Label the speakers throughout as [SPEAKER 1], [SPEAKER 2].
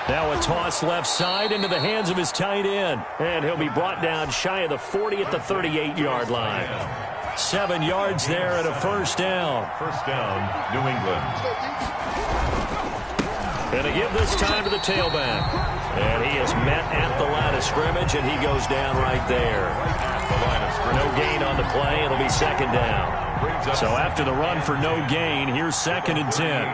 [SPEAKER 1] Now a toss left side into the hands of his tight end. And he'll be brought down shy of the 40 at the 38-yard line. 7 yards there and a first down.
[SPEAKER 2] First down, New England.
[SPEAKER 1] And to give this time to the tailback. And he is met at the line of scrimmage, and he goes down right there. No gain on the play. It'll be second down. So after the run for no gain, here's 2nd and 10.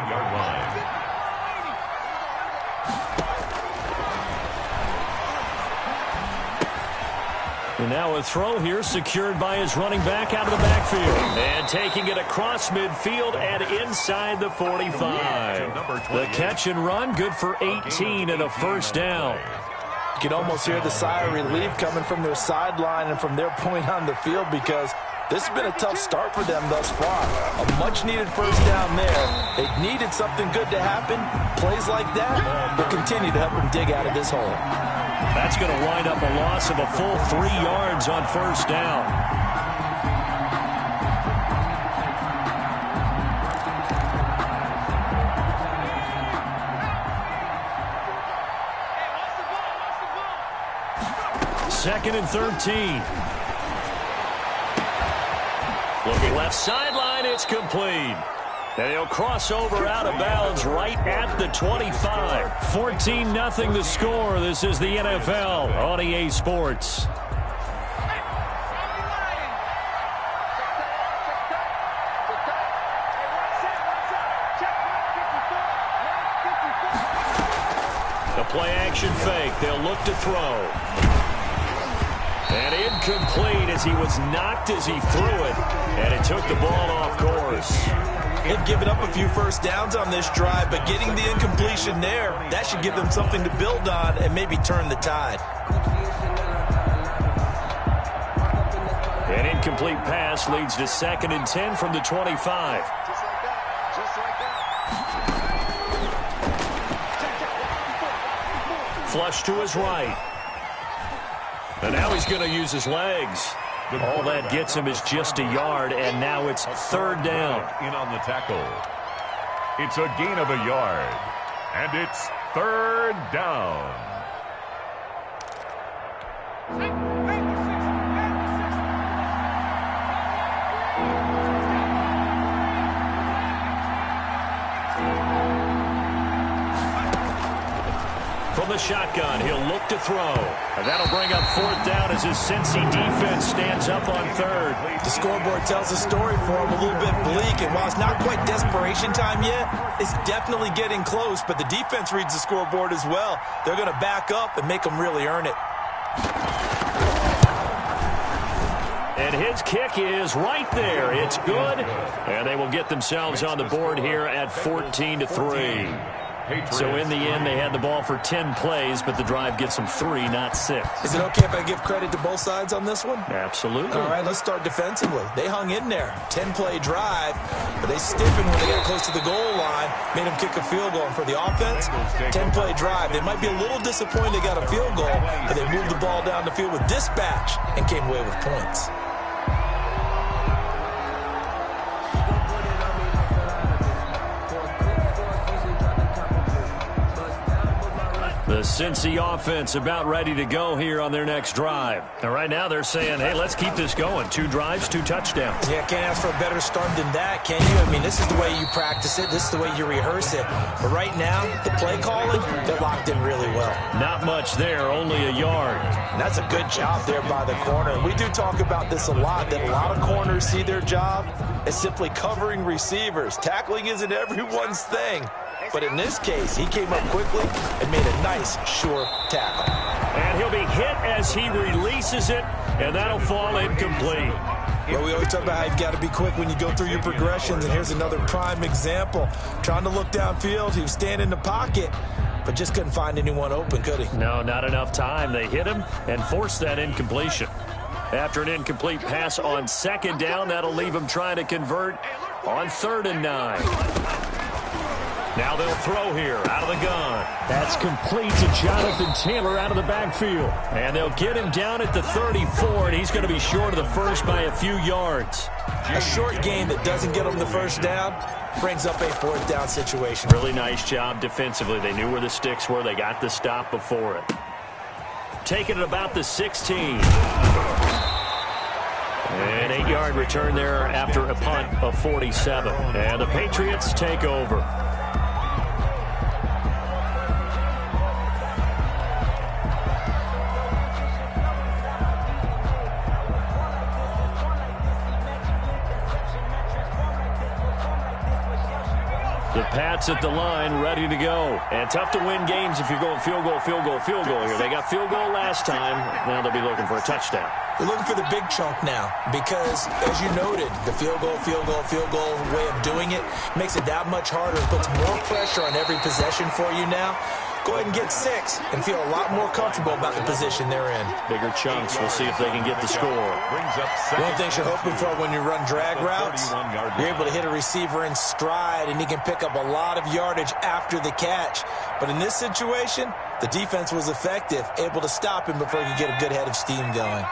[SPEAKER 1] And now a throw here secured by his running back out of the backfield. And taking it across midfield and inside the 45. The catch and run, good for 18 and a first down.
[SPEAKER 3] You can almost hear the sigh of relief coming from their sideline and from their point on the field, because this has been a tough start for them thus far. A much-needed first down there. They needed something good to happen. Plays like that will continue to help them dig out of this hole.
[SPEAKER 1] That's going to wind up a loss of a full 3 yards on first down. Second and 13. Looking left sideline, it's complete. And he'll cross over out of bounds right at the 25. 14-0 the score. This is the NFL on EA Sports. The play action fake. They'll look to throw. And incomplete as he was knocked as he threw it. And it took the ball off course.
[SPEAKER 3] They've given up a few first downs on this drive, but getting the incompletion there, that should give them something to build on and maybe turn the tide.
[SPEAKER 1] An incomplete pass leads to 2nd and 10 from the 25. Flush to his right. And now he's going to use his legs. All that gets him is just a yard, and now it's 3rd down.
[SPEAKER 2] In on the tackle. It's a gain of a yard. And it's 3rd down.
[SPEAKER 1] From the shotgun, he'll look to throw. And that'll bring up 4th down as his Cincy defense stands up on 3rd.
[SPEAKER 3] The scoreboard tells a story for him, a little bit bleak. And while it's not quite desperation time yet, it's definitely getting close. But the defense reads the scoreboard as well. They're going to back up and make them really earn it.
[SPEAKER 1] And his kick is right there. It's good. And they will get themselves on the board here at 14-3. So in the end, they had the ball for 10 plays, but the drive gets them 3, not 6.
[SPEAKER 3] Is it okay if I give credit to both sides on this one?
[SPEAKER 1] Absolutely.
[SPEAKER 3] All right, let's start defensively. They hung in there. 10-play drive, but they stiffened when they got close to the goal line, made them kick a field goal. And for the offense, 10-play drive. They might be a little disappointed they got a field goal, but they moved the ball down the field with dispatch and came away with points.
[SPEAKER 1] The Cincy offense about ready to go here on their next drive. And right now they're saying, hey, let's keep this going. 2 drives, 2 touchdowns.
[SPEAKER 3] Yeah, can't ask for a better start than that, can you? I mean, this is the way you practice it. This is the way you rehearse it. But right now, the play calling, they're locked in really well.
[SPEAKER 1] Not much there, only a yard.
[SPEAKER 3] And that's a good job there by the corner. We do talk about this a lot, that a lot of corners see their job as simply covering receivers. Tackling isn't everyone's thing. But in this case, he came up quickly and made a nice, sure tackle.
[SPEAKER 1] And he'll be hit as he releases it, and that'll fall incomplete.
[SPEAKER 3] Well, we always talk about how you've got to be quick when you go through your progressions, and here's another prime example. Trying to look downfield, he was standing in the pocket, but just couldn't find anyone open, could he?
[SPEAKER 1] No, not enough time. They hit him and forced that incompletion. After an incomplete pass on 2nd down, that'll leave him trying to convert on 3rd and 9. Now they'll throw here out of the gun.
[SPEAKER 4] That's complete to Jonathan Taylor out of the backfield.
[SPEAKER 1] And they'll get him down at the 34, and he's going to be short of the first by a few yards.
[SPEAKER 3] A short gain that doesn't get them the first down brings up a fourth down situation.
[SPEAKER 1] Really nice job defensively. They knew where the sticks were. They got the stop before it. Taking it about the 16. An 8-yard return there after a punt of 47. And the Patriots take over. The Pats at the line, ready to go. And tough to win games if you're going field goal, field goal, field goal here. They got field goal last time. Now they'll be looking for a touchdown.
[SPEAKER 3] They're looking for the big chunk now because, as you noted, the field goal way of doing it makes it that much harder. It puts more pressure on every possession for you now. Go ahead and get 6 and feel a lot more comfortable about the position they're in.
[SPEAKER 1] Bigger chunks. We'll see if they can get the score.
[SPEAKER 3] One thing you're hoping for when you run drag routes, you're able to hit a receiver in stride, and he can pick up a lot of yardage after the catch. But in this situation, the defense was effective, able to stop him before he could get a good head of steam going.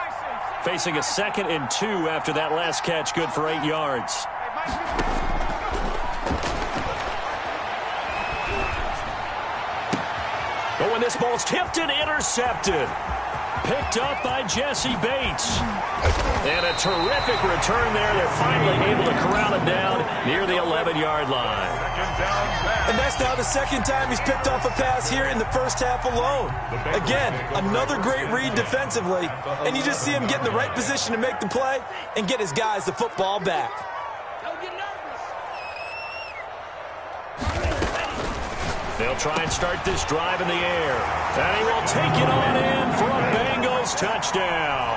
[SPEAKER 1] Facing a 2nd and 2 after that last catch, good for 8 yards. Oh, and this ball's tipped and intercepted. Picked up by Jesse Bates. And a terrific return there. They're finally able to corral him down near the 11-yard line.
[SPEAKER 3] And that's now the second time he's picked off a pass here in the first half alone. Again, another great read defensively. And you just see him get in the right position to make the play and get his guys the football back.
[SPEAKER 1] They'll try and start this drive in the air. And he will take it on in for a Bengals touchdown.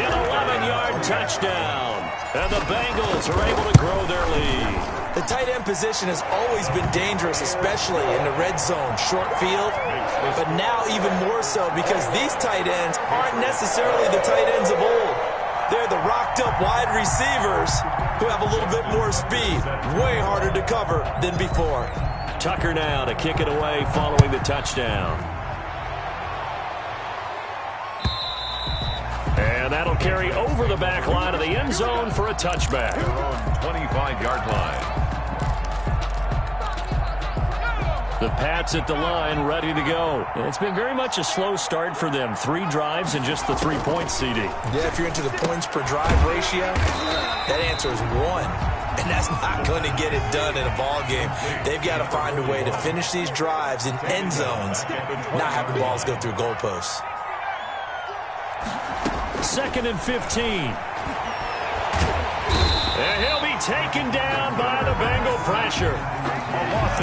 [SPEAKER 1] An 11-yard touchdown. And the Bengals are able to grow their lead.
[SPEAKER 3] The tight end position has always been dangerous, especially in the red zone, short field. But now even more so because these tight ends aren't necessarily the tight ends of old. They're the rocked-up wide receivers who have a little bit more speed. Way harder to cover than before.
[SPEAKER 1] Tucker now to kick it away following the touchdown. And that'll carry over the back line of the end zone for a touchback.
[SPEAKER 2] 25-yard line.
[SPEAKER 1] The Pats at the line, ready to go. It's been very much a slow start for them. 3 drives and just the 3 points, CD.
[SPEAKER 3] Yeah, if you're into the points per drive ratio, that answer is 1. And that's not going to get it done in a ball game. They've got to find a way to finish these drives in end zones, not having balls go through goalposts.
[SPEAKER 1] 2nd and 15. And he'll be taken down by the Bengal pressure.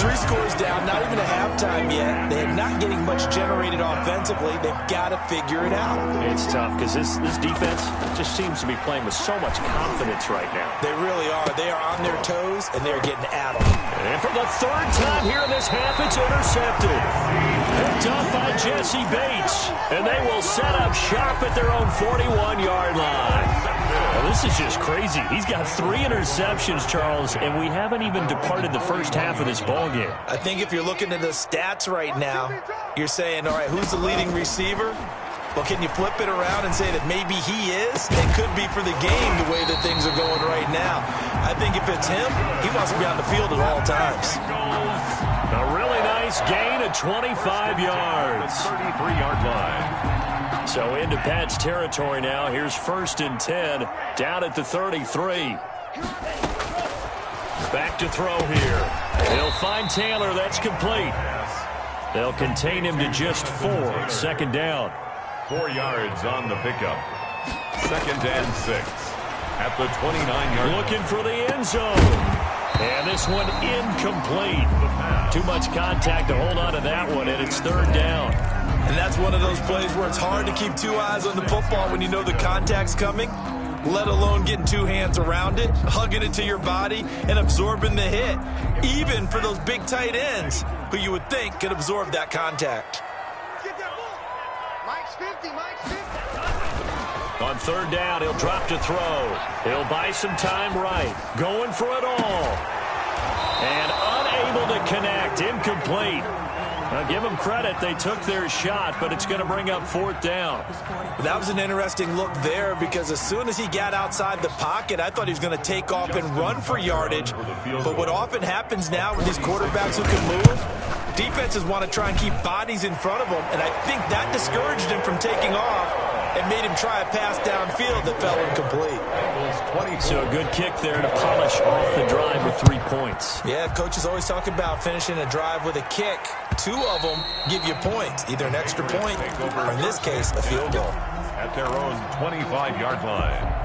[SPEAKER 3] 3 scores down, not even a halftime yet. They're not getting much generated offensively. They've got to figure it out.
[SPEAKER 1] It's tough because this defense just seems to be playing with so much confidence right now.
[SPEAKER 3] They really are. They are on their toes, and they're getting at them.
[SPEAKER 1] And for the 3rd time here in this half, it's intercepted. Picked up by Jesse Bates. And they will set up shop at their own 41-yard line. Well, this is just crazy. He's got 3 interceptions, Charles, and we haven't even departed the first half of this ball game.
[SPEAKER 3] I think if you're looking at the stats right now, you're saying, all right, who's the leading receiver? Well, can you flip it around and say that maybe he is? It could be for the game the way that things are going right now. I think if it's him, he wants to be on the field at all times.
[SPEAKER 1] A really nice gain of 25 yards.
[SPEAKER 2] 33-yard line.
[SPEAKER 1] So into Pat's territory now. Here's 1st and 10 down at the 33. Back to throw here. They'll find Taylor. That's complete. They'll contain him to just 4. 2nd down.
[SPEAKER 2] 4 yards on the pickup. 2nd and 6 at the 29-yard line.
[SPEAKER 1] Looking for the end zone. And this one incomplete. Too much contact to hold on to that one, and it's 3rd down.
[SPEAKER 3] And that's one of those plays where it's hard to keep 2 eyes on the football when you know the contact's coming, let alone getting 2 hands around it, hugging it to your body, and absorbing the hit, even for those big tight ends who you would think could absorb that contact.
[SPEAKER 1] On 3rd down, he'll drop to throw. He'll buy some time right. Going for it all. And unable connect. Incomplete. Now, give them credit. They took their shot, but it's going to bring up 4th down.
[SPEAKER 3] That was an interesting look there because as soon as he got outside the pocket, I thought he was going to take off and run for yardage. But what often happens now with these quarterbacks who can move, defenses want to try and keep bodies in front of them, and I think that discouraged him from taking off and made him try a pass downfield that fell incomplete.
[SPEAKER 1] So a good kick there to polish off the drive with 3 points.
[SPEAKER 3] Yeah, coaches always talk about finishing a drive with a kick. 2 of them give you points, either an extra point or, in this case, a field goal.
[SPEAKER 2] At their own 25-yard line.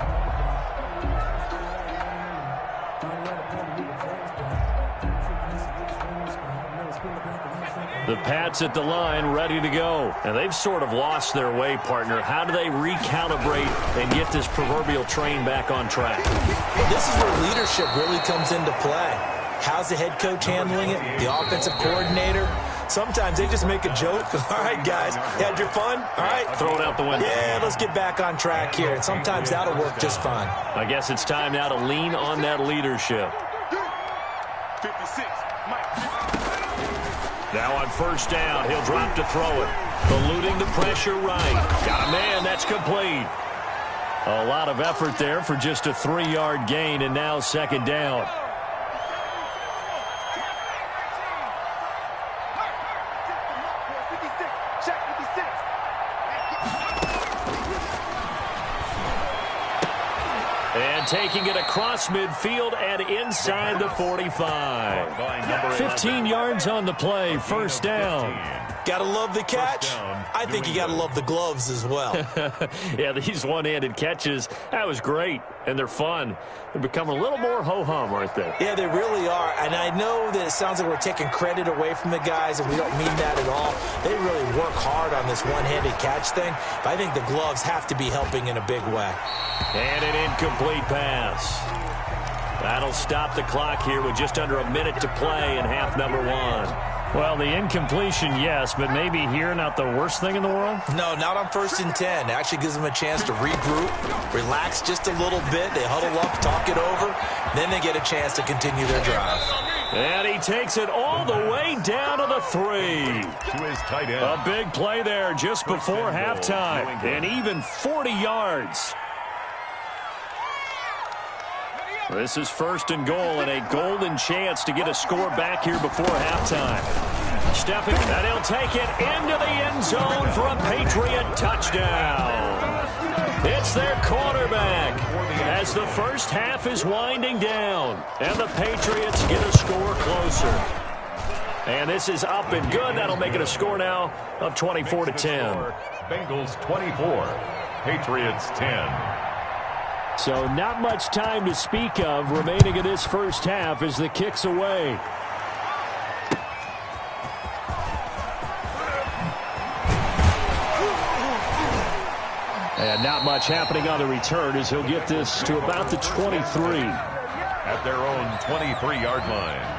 [SPEAKER 1] The Pats at the line, ready to go. And they've sort of lost their way, partner. How do they recalibrate and get this proverbial train back on track?
[SPEAKER 3] Well, this is where leadership really comes into play. How's the head coach handling it? The offensive coordinator? Sometimes they just make a joke. All right, guys, you had your fun? All right.
[SPEAKER 1] Throw it out the window.
[SPEAKER 3] Yeah, let's get back on track here. And sometimes that'll work just fine.
[SPEAKER 1] I guess it's time now to lean on that leadership.
[SPEAKER 2] 56.
[SPEAKER 1] Now on 1st down, he'll drop to throw it. Eluding the pressure right. Got a man, that's complete. A lot of effort there for just a 3-yard gain, and now 2nd down. And taking it across midfield and inside the 45. 15 yards on the play, 1st down.
[SPEAKER 3] Gotta love the catch. I think you gotta love the gloves as well.
[SPEAKER 1] Yeah, these one-handed catches, that was great, and they're fun. They become a little more ho-hum, aren't they?
[SPEAKER 3] Yeah, they really are, and I know that it sounds like we're taking credit away from the guys, and we don't mean that at all. They really work hard on this one-handed catch thing, but I think the gloves have to be helping in a big way.
[SPEAKER 1] And an incomplete pass. That'll stop the clock here with just under a minute to play in half number 1.
[SPEAKER 4] Well, the incompletion, yes, but maybe here not the worst thing in the world?
[SPEAKER 3] No, not on 1st and 10. It actually gives them a chance to regroup, relax just a little bit. They huddle up, talk it over, then they get a chance to continue their drive.
[SPEAKER 1] And he takes it all the way down to the 3.
[SPEAKER 2] To his tight end.
[SPEAKER 1] A big play there just before halftime, and even 40 yards. This is 1st and goal and a golden chance to get a score back here before halftime. Stepping, and he'll take it into the end zone for a Patriot touchdown. It's their quarterback as the 1st half is winding down, and the Patriots get a score closer. And this is up and good. That'll make it a score now of 24-10.
[SPEAKER 2] Bengals 24, Patriots 10.
[SPEAKER 4] So not much time to speak of remaining in this 1st half as the kick's away. And not much happening on the return as he'll get this to about the 23.
[SPEAKER 2] At their own 23-yard line.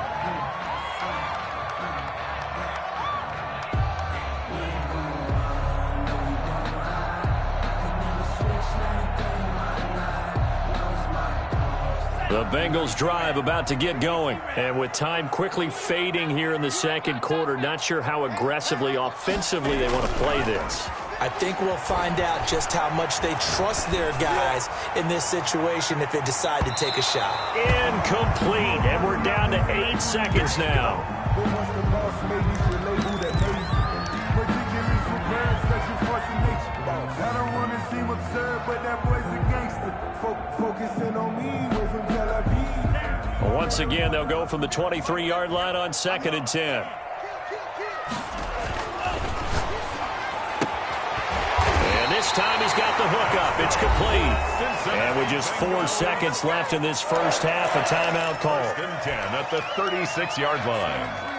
[SPEAKER 1] The Bengals drive about to get going. And with time quickly fading here in the 2nd quarter, not sure how aggressively, offensively they want to play this.
[SPEAKER 3] I think we'll find out just how much they trust their guys in this situation if they decide to take a shot.
[SPEAKER 1] Incomplete, and we're down to 8 seconds now.
[SPEAKER 5] I don't want to seem absurd, but that boy's a gangster. Focusing on me, way from Tel Aviv.
[SPEAKER 1] Well, once again, they'll go from the 23-yard line on 2nd and 10. And this time he's got the hook up. It's complete. And with just 4 seconds left in this 1st half, a timeout call.
[SPEAKER 2] 1st and 10 at the 36-yard line.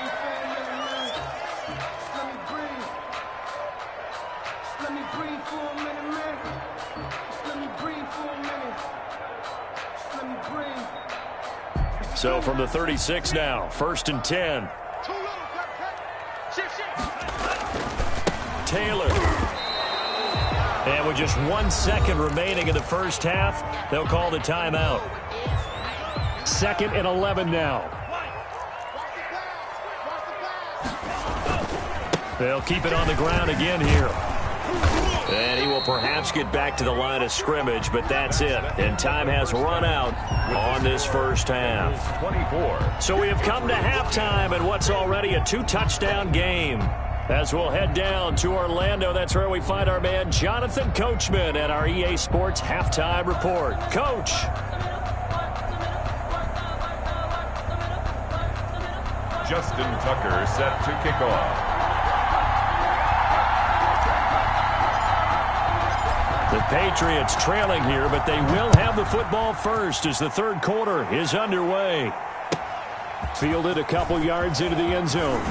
[SPEAKER 1] So from the 36 now, 1st and 10. Taylor. And with just 1 second remaining in the 1st half, they'll call the timeout.
[SPEAKER 4] 2nd and 11 now.
[SPEAKER 1] They'll keep it on the ground again here. And he will perhaps get back to the line of scrimmage, but that's it. And time has run out on this first half.
[SPEAKER 2] 24.
[SPEAKER 1] So we have come to halftime in what's already a 2-touchdown game. As we'll head down to Orlando, that's where we find our man Jonathan Coachman at our EA Sports Halftime Report. Coach.
[SPEAKER 2] Justin Tucker set to kick off.
[SPEAKER 1] The Patriots trailing here, but they will have the football first as the third quarter is underway.
[SPEAKER 4] Fielded a couple yards into the end zone.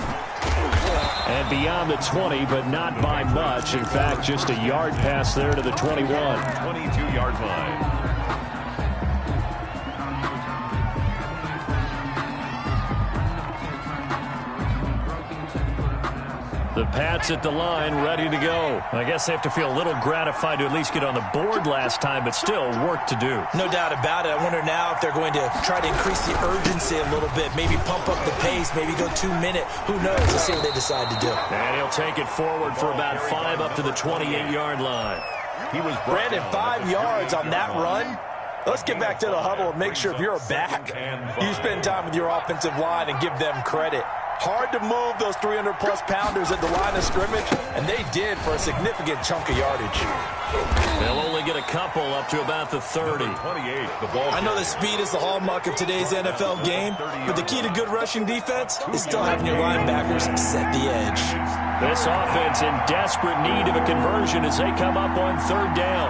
[SPEAKER 4] And beyond the 20, but not by much. In fact, just a yard pass there to the 21.
[SPEAKER 2] 22-yard line.
[SPEAKER 1] The Pats at the line, ready to go. I guess they have to feel a little gratified to at least get on the board last time, but still work to do.
[SPEAKER 3] No doubt about it. I wonder now if they're going to try to increase the urgency a little bit, maybe pump up the pace, maybe go 2 minute. Who knows? Let's see what they decide to do.
[SPEAKER 1] And he'll take it forward for about 5 up to the 28-yard line.
[SPEAKER 2] He was
[SPEAKER 3] Brandon, 5 yards on that run. Let's get back to the huddle and make sure if you're a back, you spend time with your offensive line and give them credit. Hard to move those 300-plus pounders at the line of scrimmage, and they did for a significant chunk of yardage.
[SPEAKER 1] They'll only get a couple up to about the 30.
[SPEAKER 2] 28, the ball.
[SPEAKER 3] I know that speed is the hallmark of today's NFL game, but the key to good rushing defense is still having your linebackers set the edge.
[SPEAKER 1] This offense in desperate need of a conversion as they come up on third down.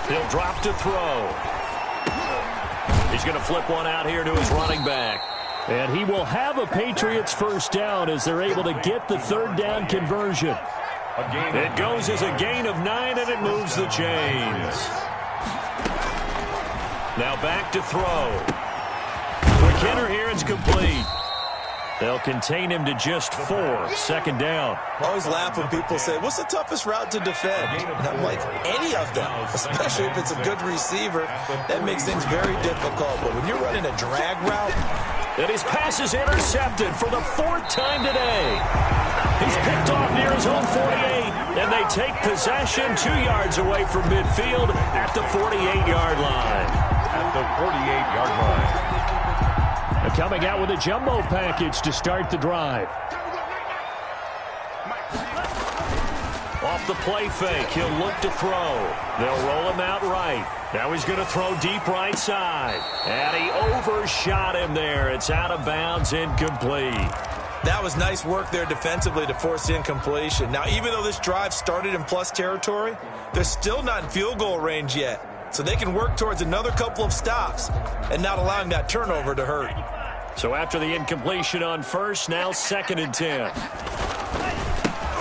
[SPEAKER 1] He'll drop to throw. He's going to flip one out here to his running back.
[SPEAKER 4] And he will have a Patriots first down as they're able to get the third down conversion.
[SPEAKER 1] It goes as a gain of 9, and it moves the chains. Now back to throw. Quick hitter here, it's complete. They'll contain him to just 4. Second down.
[SPEAKER 3] I always laugh when people say, what's the toughest route to defend? And I'm like, any of them, especially if it's a good receiver. That makes things very difficult. But when you're running a drag route,
[SPEAKER 1] and his pass is intercepted for the 4th time today. He's picked off near his own 48, and they take possession 2 yards away from midfield at the 48-yard line.
[SPEAKER 2] At the 48-yard line.
[SPEAKER 4] Coming out with a jumbo package to start the drive.
[SPEAKER 1] Off the play fake, he'll look to throw. They'll roll him out right. Now he's going to throw deep right side. And he overshot him there. It's out of bounds, incomplete.
[SPEAKER 3] That was nice work there defensively to force incompletion. Now, even though this drive started in plus territory, they're still not in field goal range yet. So they can work towards another couple of stops and not allowing that turnover to hurt.
[SPEAKER 1] So after the incompletion on first, now 2nd and 10.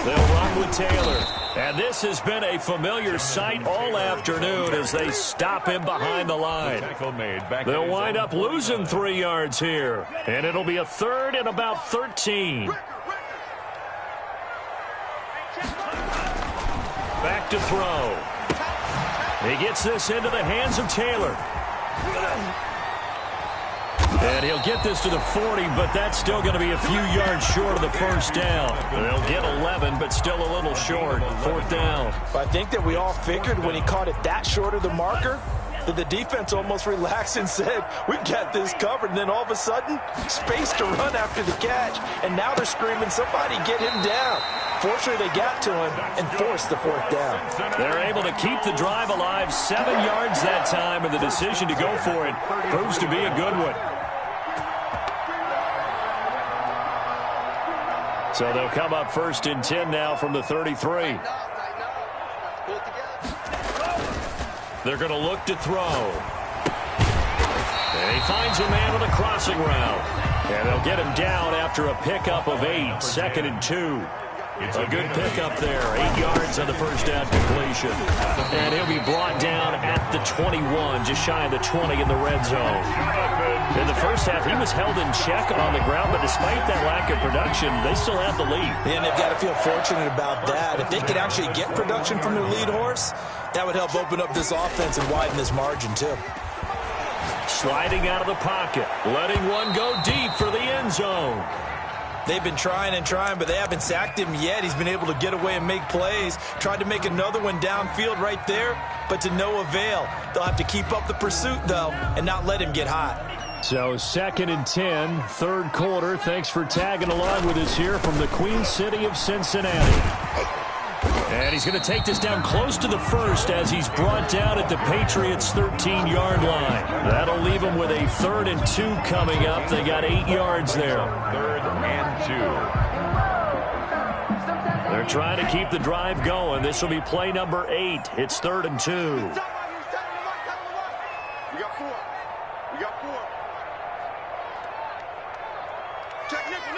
[SPEAKER 1] They'll run with Taylor. And this has been a familiar sight all afternoon as they stop him behind the line. They'll wind up losing 3 yards here. And it'll be a 3rd and about 13. Back to throw. He gets this into the hands of Taylor. And he'll get this to the 40, but that's still going to be a few yards short of the first down. They'll get 11, but still a little short. 4th down.
[SPEAKER 3] I think that we all figured when he caught it that short of the marker that the defense almost relaxed and said, we've got this covered. And then all of a sudden, space to run after the catch. And now they're screaming, somebody get him down. Fortunately, they got to him and forced the 4th down.
[SPEAKER 1] They're able to keep the drive alive 7 yards that time, and the decision to go for it proves to be a good one. So they'll come up 1st and 10 now from the 33. They're going to look to throw. And he finds a man with a crossing route. And they'll get him down after a pickup of 8. 2nd and 2. A good pickup there. 8 yards on the first down completion. And he'll be brought down at the 21, just shy of the 20 in the red zone. In the first half, he was held in check on the ground, but despite that lack of production, they still have the lead.
[SPEAKER 3] And they've got to feel fortunate about that. If they could actually get production from their lead horse, that would help open up this offense and widen this margin, too.
[SPEAKER 1] Sliding out of the pocket, letting one go deep for the end zone.
[SPEAKER 3] They've been trying and trying, but they haven't sacked him yet. He's been able to get away and make plays. Tried to make another one downfield right there, but to no avail. They'll have to keep up the pursuit, though, and not let him get hot.
[SPEAKER 4] So 2nd and 10, third quarter. Thanks for tagging along with us here from the Queen City of Cincinnati. And he's going to take this down close to the first as he's brought down at the Patriots' 13-yard line. That'll leave him with a 3rd and 2 coming up. They got 8 yards there.
[SPEAKER 2] 3rd and 2.
[SPEAKER 1] They're trying to keep the drive going. This will be play number 8. It's 3rd and 2.
[SPEAKER 5] We got 4. We got 4. Check nickel.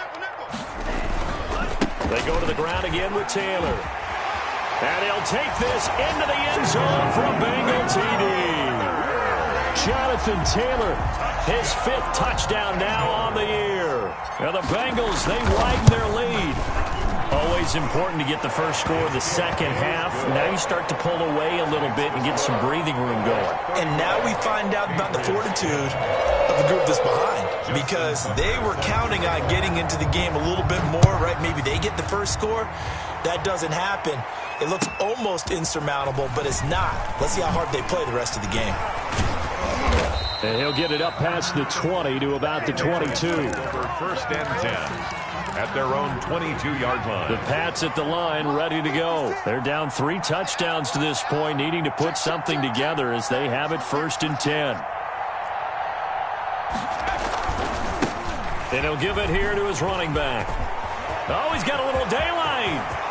[SPEAKER 1] They go to the ground again with Taylor. And he'll take this into the end zone for a Bengal TD. Jonathan Taylor, his 5th touchdown now on the year. Now the Bengals, they widen their lead. Always important to get the first score of the second half. Now you start to pull away a little bit and get some breathing room going.
[SPEAKER 3] And now we find out about the fortitude of the group that's behind, because they were counting on getting into the game a little bit more, right? Maybe they get the first score. That doesn't happen. It looks almost insurmountable, but it's not. Let's see how hard they play the rest of the game.
[SPEAKER 4] And he'll get it up past the 20 to about the 22.
[SPEAKER 2] For 1st and 10 at their own 22-yard line.
[SPEAKER 4] The Pats at the line, ready to go. They're down 3 touchdowns to this point, needing to put something together as they have it 1st and 10. And he'll give it here to his running back. Oh, he's got a little daylight.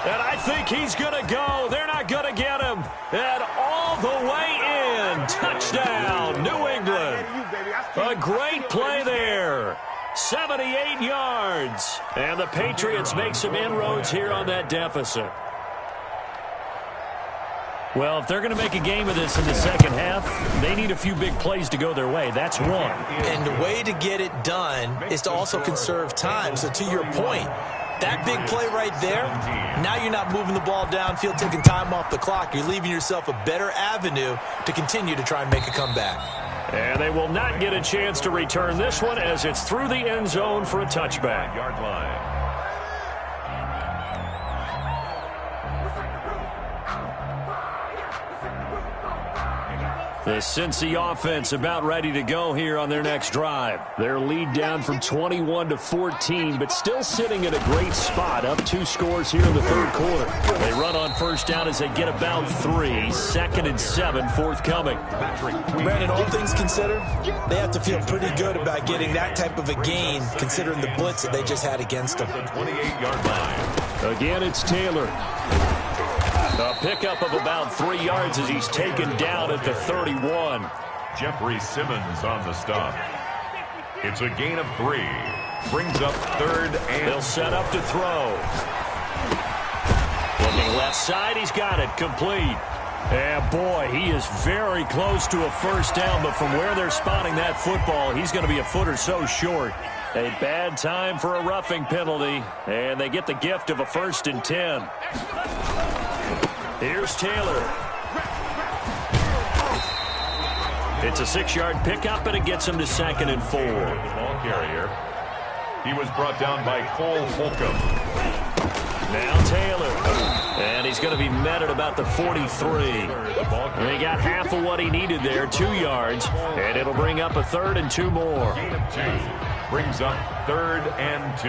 [SPEAKER 4] And I think he's going to go. They're not going to get him. And all the way in. Touchdown, New England. A great play there. 78 yards. And the Patriots make some inroads here on that deficit. Well, if they're going to make a game of this in the second half, they need a few big plays to go their way. That's one.
[SPEAKER 3] And the way to get it done is to also conserve time. So to your point, that big play right there, now you're not moving the ball downfield, taking time off the clock. You're leaving yourself a better avenue to continue to try and make a comeback.
[SPEAKER 1] And they will not get a chance to return this one as it's through the end zone for a touchback.
[SPEAKER 2] Yard line.
[SPEAKER 4] The Cincy offense about ready to go here on their next drive. Their lead down from 21 to 14, but still sitting in a great spot, up 2 scores here in the third quarter. They run on first down as they get about 3. 2nd and 7 forthcoming.
[SPEAKER 3] Brandon, all things considered, they have to feel pretty good about getting that type of a gain, considering the blitz that they just had against them.
[SPEAKER 2] 28-yard line.
[SPEAKER 4] Again, it's Taylor.
[SPEAKER 1] A pickup of about 3 yards as he's taken down at the 31.
[SPEAKER 2] Jeffrey Simmons on the stop. It's a gain of 3. Brings up 3rd and...
[SPEAKER 1] They'll set up to throw. Looking left side, he's got it. Complete. And boy, he is very close to a first down, but from where they're spotting that football, he's going to be a foot or so short. A bad time for a roughing penalty, and they get the gift of a 1st and 10. Here's Taylor. It's a 6-yard pickup, and it gets him to 2nd and 4.
[SPEAKER 2] Ball carrier. He was brought down by Cole Holcomb.
[SPEAKER 1] Now Taylor. And he's going to be met at about the 43. And he got half of what he needed there, 2 yards. And it'll bring up a 3rd and 2 more.
[SPEAKER 2] Gain of 2. Brings up 3rd and 2.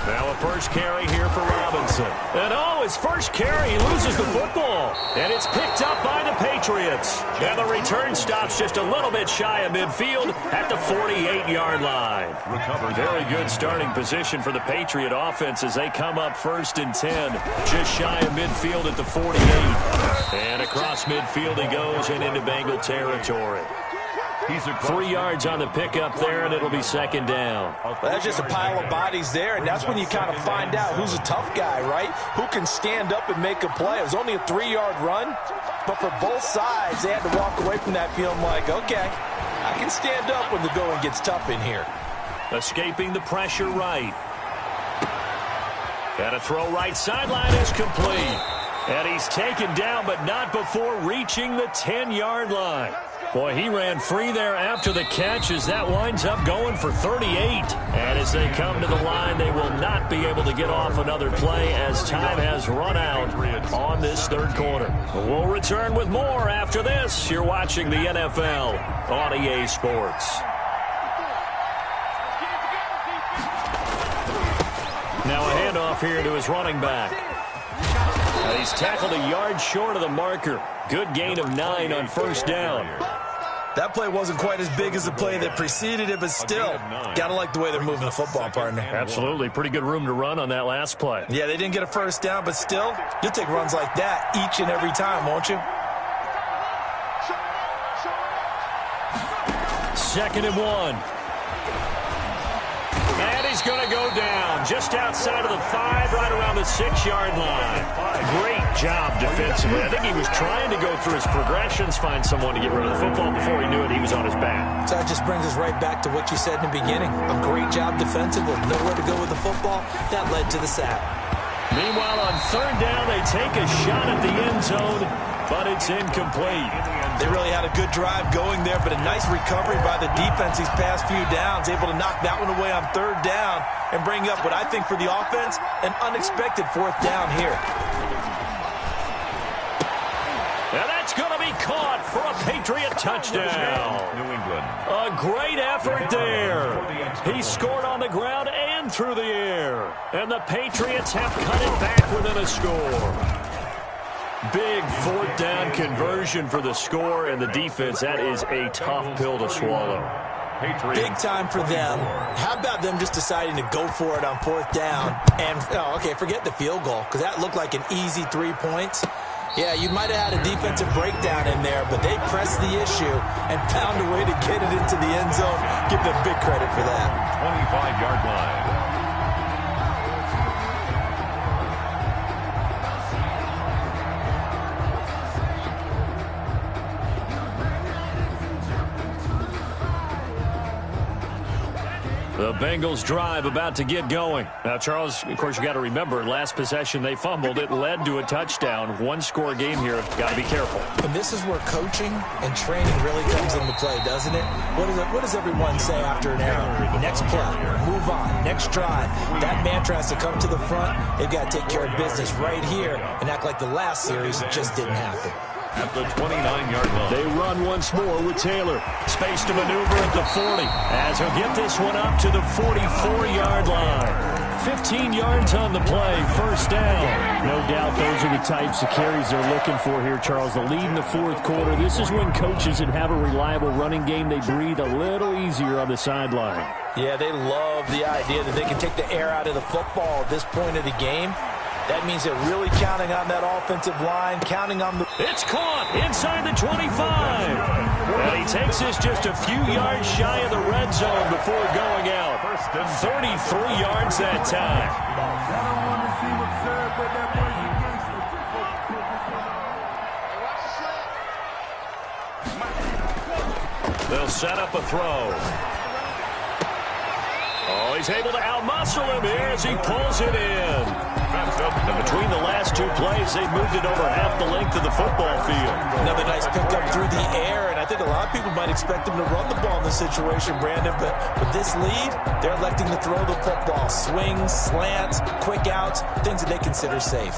[SPEAKER 1] Now a first carry here for Robinson. And oh, his first carry, he loses the football. And it's picked up by the Patriots. And the return stops just a little bit shy of midfield at the 48-yard line.
[SPEAKER 2] Recovered.
[SPEAKER 1] Very good starting position for the Patriot offense as they come up 1st and 10. Just shy of midfield at the 48. And across midfield he goes and into Bengal territory. 3 yards on the pickup there, and it'll be second down.
[SPEAKER 3] Well, that's just a pile of bodies there, and that's when you kind of find out who's a tough guy, right? Who can stand up and make a play. It was only a 3-yard run, but for both sides, they had to walk away from that feeling like, okay, I can stand up when the going gets tough in here.
[SPEAKER 1] Escaping the pressure right. And a throw right sideline is complete. And he's taken down, but not before reaching the 10-yard line. Boy, he ran free there after the catch as that winds up going for 38. And as they come to the line, they will not be able to get off another play as time has run out on this third quarter. We'll return with more after this. You're watching the NFL on EA Sports. Now a handoff here to his running back. He's tackled a yard short of the marker. Good gain of 9 on first down.
[SPEAKER 3] That play wasn't quite as big as the play that preceded it, but still, got to like the way they're moving the football, partner.
[SPEAKER 1] Absolutely. Pretty good room to run on that last play.
[SPEAKER 3] Yeah, they didn't get a first down, but still, you'll take runs like that each and every time, won't you?
[SPEAKER 1] 2nd and 1. And he's going to go down just outside of the 5, right around the 6-yard line. Great job defensively. I think he was trying to go through his progressions, find someone to get rid of the football. Before he knew it, he was on his back.
[SPEAKER 3] So that just brings us right back to what you said in the beginning. A great job defensively. Nowhere to go with the football. That led to the sack.
[SPEAKER 1] Meanwhile, on 3rd down, they take a shot at the end zone, but it's incomplete.
[SPEAKER 3] They really had a good drive going there, but a nice recovery by the defense these past few downs, able to knock that one away on 3rd down and bring up what I think for the offense, an unexpected 4th down here.
[SPEAKER 1] And that's going to be caught for a Patriot touchdown.
[SPEAKER 2] New England.
[SPEAKER 1] A great effort there. He scored on the ground and through the air. And the Patriots have cut it back within a score. Big 4th down conversion for the score, and the defense, that is a tough pill to swallow.
[SPEAKER 3] Big time for them. How about them just deciding to go for it on 4th down? And, forget the field goal, because that looked like an easy 3 points. Yeah, you might have had a defensive breakdown in there, but they pressed the issue and found a way to get it into the end zone. Give them big credit for that.
[SPEAKER 2] 25-yard line.
[SPEAKER 1] The Bengals drive about to get going. Now, Charles, of course, you got to remember, last possession they fumbled. It led to a touchdown. 1-score game here. Got to be careful.
[SPEAKER 3] And this is where coaching and training really comes into play, doesn't it? What does everyone say after an error? Next play, move on, next drive. That mantra has to come to the front. They've got to take care of business right here and act like the last series just didn't happen.
[SPEAKER 2] At the 29-yard line.
[SPEAKER 1] They run once more with Taylor. Space to maneuver at the 40 as he'll get this one up to the 44-yard line. 15 yards on the play, first down. No doubt those are the types of carries they're looking for here, Charles. The lead in the 4th quarter. This is when coaches that have a reliable running game, they breathe a little easier on the sideline.
[SPEAKER 3] Yeah, they love the idea that they can take the air out of the football at this point of the game. That means they're really counting on that offensive line, counting on the...
[SPEAKER 1] It's caught inside the 25. And he takes this just a few yards shy of the red zone before going out. 33 yards that time. They'll set up a throw. Oh, he's able to outmuscle him here as he pulls it in. And between the last 2 plays, they've moved it over half the length of the football field.
[SPEAKER 3] Another nice pickup through the air, and I think a lot of people might expect him to run the ball in this situation, Brandon, but with this lead, they're electing to throw the football. Swings, slants, quick outs, things that they consider safe.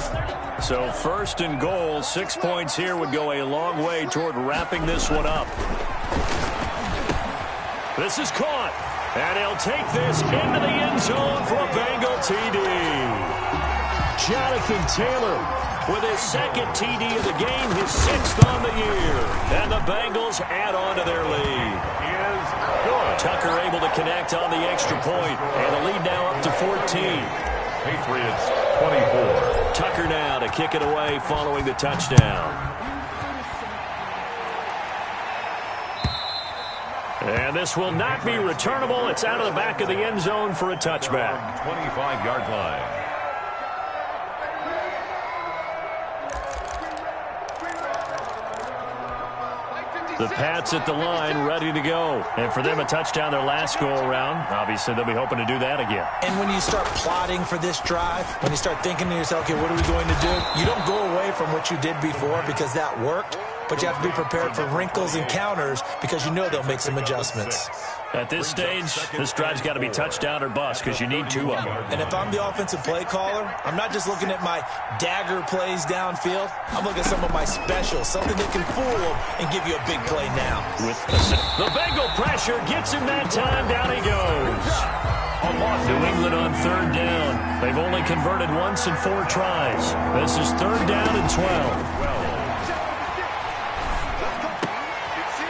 [SPEAKER 1] So 1st and goal, 6 points here would go a long way toward wrapping this one up. This is caught, and he'll take this into the end zone for a Bengal TD. Jonathan Taylor with his 2nd TD of the game, his 6th on the year. And the Bengals add on to their lead. Tucker able to connect on the extra point, and the lead now up to 14.
[SPEAKER 2] Patriots 24.
[SPEAKER 1] Tucker now to kick it away following the touchdown.
[SPEAKER 4] And this will not be returnable. It's out of the back of the end zone for a touchback.
[SPEAKER 2] 25-yard line.
[SPEAKER 4] The Pats at the line, ready to go. And for them, a touchdown their last go-around. Obviously, they'll be hoping to do that again.
[SPEAKER 3] And when you start plotting for this drive, when you start thinking to yourself, okay, what are we going to do? You don't go away from what you did before because that worked, but you have to be prepared for wrinkles and counters because you know they'll make some adjustments.
[SPEAKER 4] At this stage, this drive's got to be touchdown or bust because you need two of them.
[SPEAKER 3] And if I'm the offensive play caller, I'm not just looking at my dagger plays downfield. I'm looking at some of my specials, something that can fool them and give you a big play now.
[SPEAKER 4] With the Bengal pressure gets him that time. Down he goes. New England on third down. They've only converted once in 4 tries. This is third down and 12.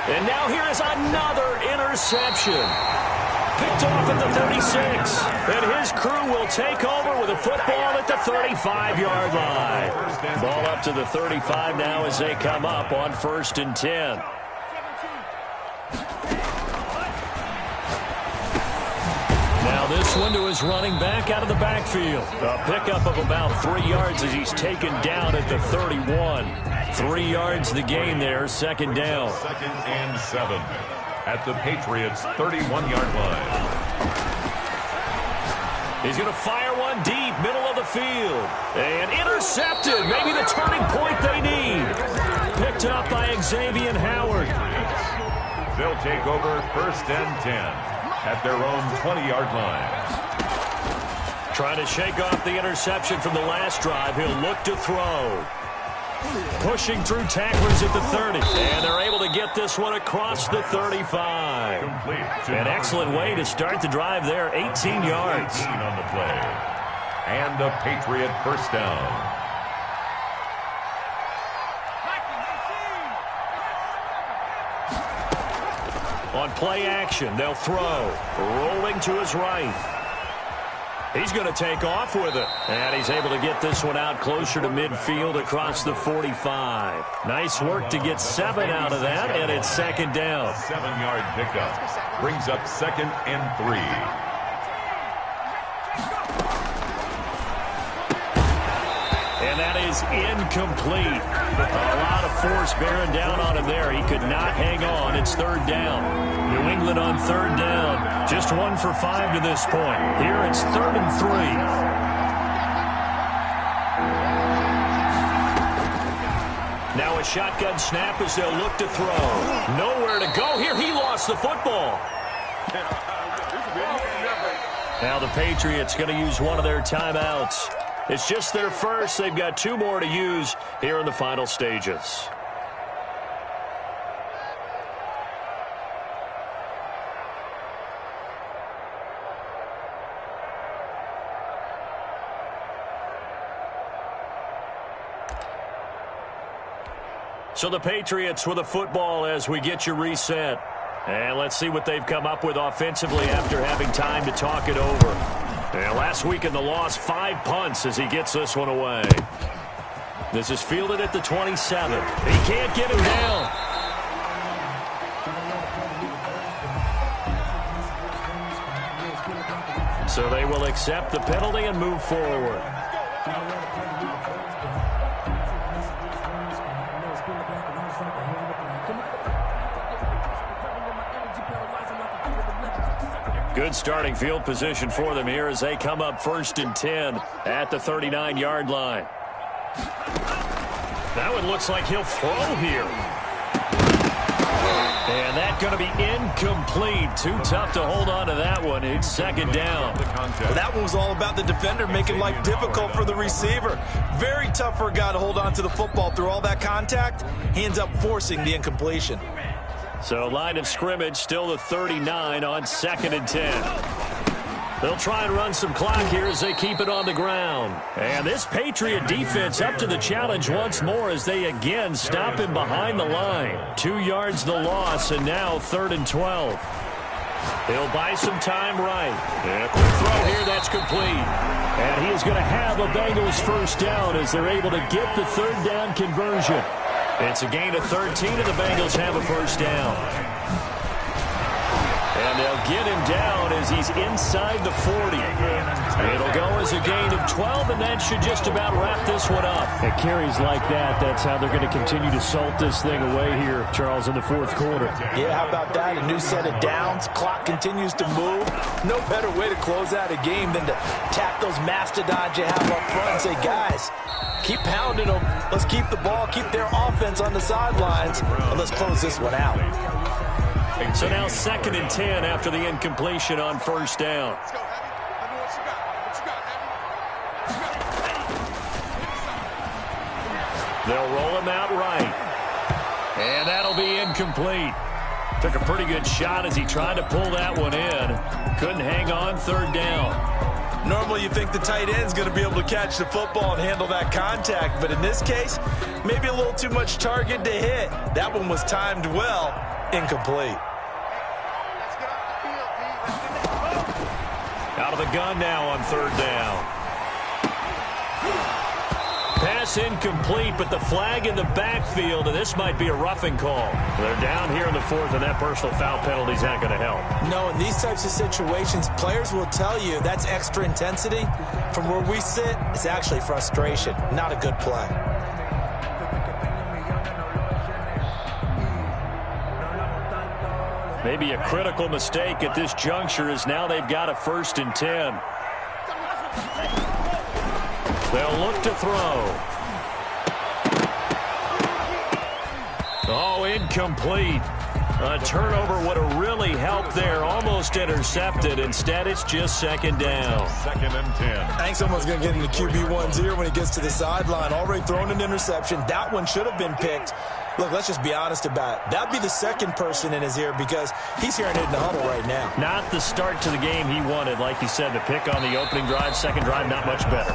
[SPEAKER 4] And now here is another interception. Picked off at the 36. And his crew will take over with a football at the 35-yard line. Ball up to the 35 now as they come up on 1st and 10. Now this one to his running back out of the backfield. A pickup of about 3 yards as he's taken down at the 31. 3 yards the gain there, second down.
[SPEAKER 2] 2nd and 7 at the Patriots' 31-yard line.
[SPEAKER 4] He's going to fire one deep, middle of the field. And intercepted, maybe the turning point they need. Picked up by Xavier Howard.
[SPEAKER 2] They'll take over 1st and 10 at their own 20-yard line.
[SPEAKER 4] Trying to shake off the interception from the last drive. He'll look to throw. Pushing through tacklers at the 30. And they're able to get this one across the 35. An excellent way to start the drive there. 18 yards.
[SPEAKER 2] On the play. And a Patriot first down.
[SPEAKER 4] On play action, they'll throw. Rolling to his right. He's going to take off with it. And he's able to get this one out closer to midfield across the 45. Nice work to get 7 out of that, and it's second down.
[SPEAKER 2] 7-yard pickup. Brings up 2nd and 3.
[SPEAKER 4] And that is incomplete. A lot of force bearing down on him there. He could not hang on. It's third down. New England on third down. Just 1 for 5 to this point. Here it's 3rd and 3. Now a shotgun snap as they'll look to throw. Nowhere to go here. He lost the football. Now the Patriots going to use one of their timeouts. It's just their first. They've got 2 more to use here in the final stages. So the Patriots with a football as we get you reset. And let's see what they've come up with offensively after having time to talk it over. And last week in the loss, 5 punts as he gets this one away. This is fielded at the 27. He can't get him down. So they will accept the penalty and move forward. Good starting field position for them here as they come up 1st and 10 at the 39-yard line. That one looks like he'll throw here. And that's going to be incomplete. Too tough to hold on to that one. It's second down.
[SPEAKER 3] Well, that one was all about the defender making life difficult for the receiver. Very tough for a guy to hold on to the football through all that contact. He ends up forcing the incompletion.
[SPEAKER 4] So line of scrimmage still the 39 on 2nd and 10. They'll try and run some clock here as they keep it on the ground. And this Patriot defense up to the challenge once more as they again stop him behind the line. 2 yards the loss, and now 3rd and 12. He'll buy some time right. And a quick throw here, that's complete. And he is going to have a Bengals first down as they're able to get the 3rd down conversion. It's a gain of 13, and the Bengals have a first down. And they'll get him down as he's inside the 40. It'll go as a gain of 12, and that should just about wrap this one up.
[SPEAKER 1] At carries like that, that's how they're going to continue to salt this thing away here, Charles, in the fourth quarter.
[SPEAKER 3] Yeah, how about that? A new set of downs. Clock continues to move. No better way to close out a game than to tap those mastodons you have up front and say, guys, keep pounding them. Let's keep the ball, keep their offense on the sidelines, and let's close this one out.
[SPEAKER 4] So now 2nd and 10 after the incompletion on first down. They'll roll him out right. And that'll be incomplete. Took a pretty good shot as he tried to pull that one in. Couldn't hang on 3rd down.
[SPEAKER 3] Normally you think the tight end's going to be able to catch the football and handle that contact, but in this case, maybe a little too much target to hit. That one was timed well. Incomplete.
[SPEAKER 4] Out of the gun now on 3rd down. Pass incomplete, but the flag in the backfield, and this might be a roughing call. They're down here in the 4th, and that personal foul penalty is not going to help.
[SPEAKER 3] No, in these types of situations, players will tell you that's extra intensity. From where we sit, it's actually frustration, not a good play.
[SPEAKER 4] Maybe a critical mistake at this juncture is now they've got a 1st and 10. They'll look to throw. Oh, incomplete. A turnover would have really helped there. Almost intercepted. Instead, it's just 2nd down.
[SPEAKER 2] 2nd and 10.
[SPEAKER 3] I think someone's going to get into QB1's ear when he gets to the sideline. Already thrown an interception. That one should have been picked. Look, let's just be honest about it. That'd be the 2nd person in his ear because he's hearing it in the huddle right now.
[SPEAKER 4] Not the start to the game he wanted. Like you said, the pick on the opening drive, 2nd drive, not much better.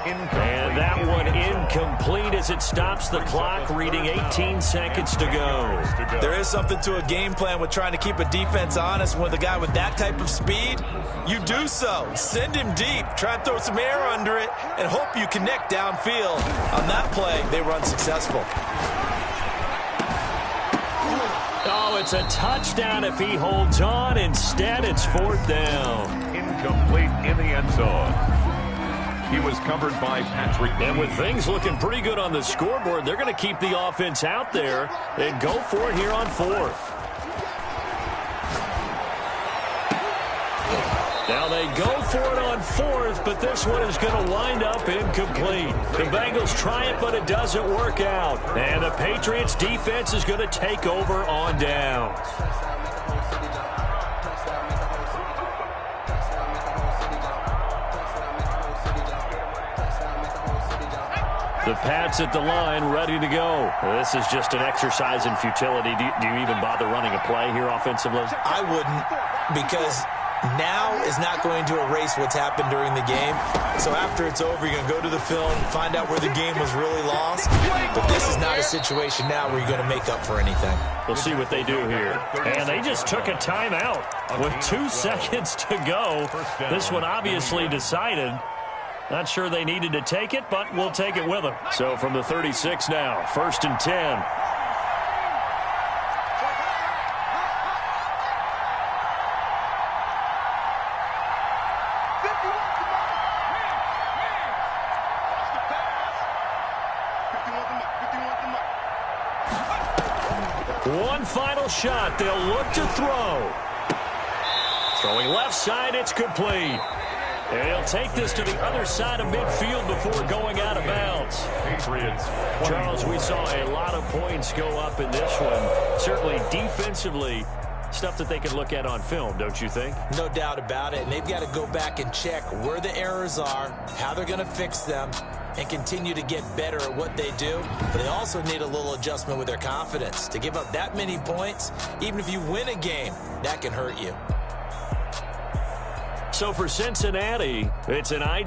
[SPEAKER 4] And that one incomplete as it stops the clock, reading 18 seconds to go.
[SPEAKER 3] There is something to a game plan with trying to keep a defense honest. With a guy with that type of speed, you do so. Send him deep, try and throw some air under it, and hope you connect downfield. On that play, they were unsuccessful.
[SPEAKER 4] Oh, it's a touchdown if he holds on. Instead, it's 4th down.
[SPEAKER 2] Incomplete in the end zone. He was covered by Patrick.
[SPEAKER 4] And with things looking pretty good on the scoreboard, they're going to keep the offense out there and go for it here on 4th. Now they go for it on 4th, but this one is going to wind up incomplete. The Bengals try it, but it doesn't work out. And the Patriots defense is going to take over on downs. The Pats at the line, ready to go. This is just an exercise in futility. Do you even bother running a play here offensively?
[SPEAKER 3] I wouldn't, because now is not going to erase what's happened during the game. So after it's over, you're going to go to the film, find out where the game was really lost. But this is not a situation now where you're going to make up for anything.
[SPEAKER 4] We'll see what they do here. And they just took a timeout with 2 seconds to go. This one obviously decided. Not sure they needed to take it, but we'll take it with them. So from the 36 now, 1st and 10. One final shot. They'll look to throw. Throwing left side, it's complete. And he'll take this to the other side of midfield before going out of bounds.
[SPEAKER 2] Patriots.
[SPEAKER 4] Charles, we saw a lot of points go up in this one. Certainly defensively, stuff that they can look at on film, don't you think?
[SPEAKER 3] No doubt about it. And they've got to go back and check where the errors are, how they're going to fix them, and continue to get better at what they do. But they also need a little adjustment with their confidence. To give up that many points, even if you win a game, that can hurt you.
[SPEAKER 4] So for Cincinnati, it's an ideal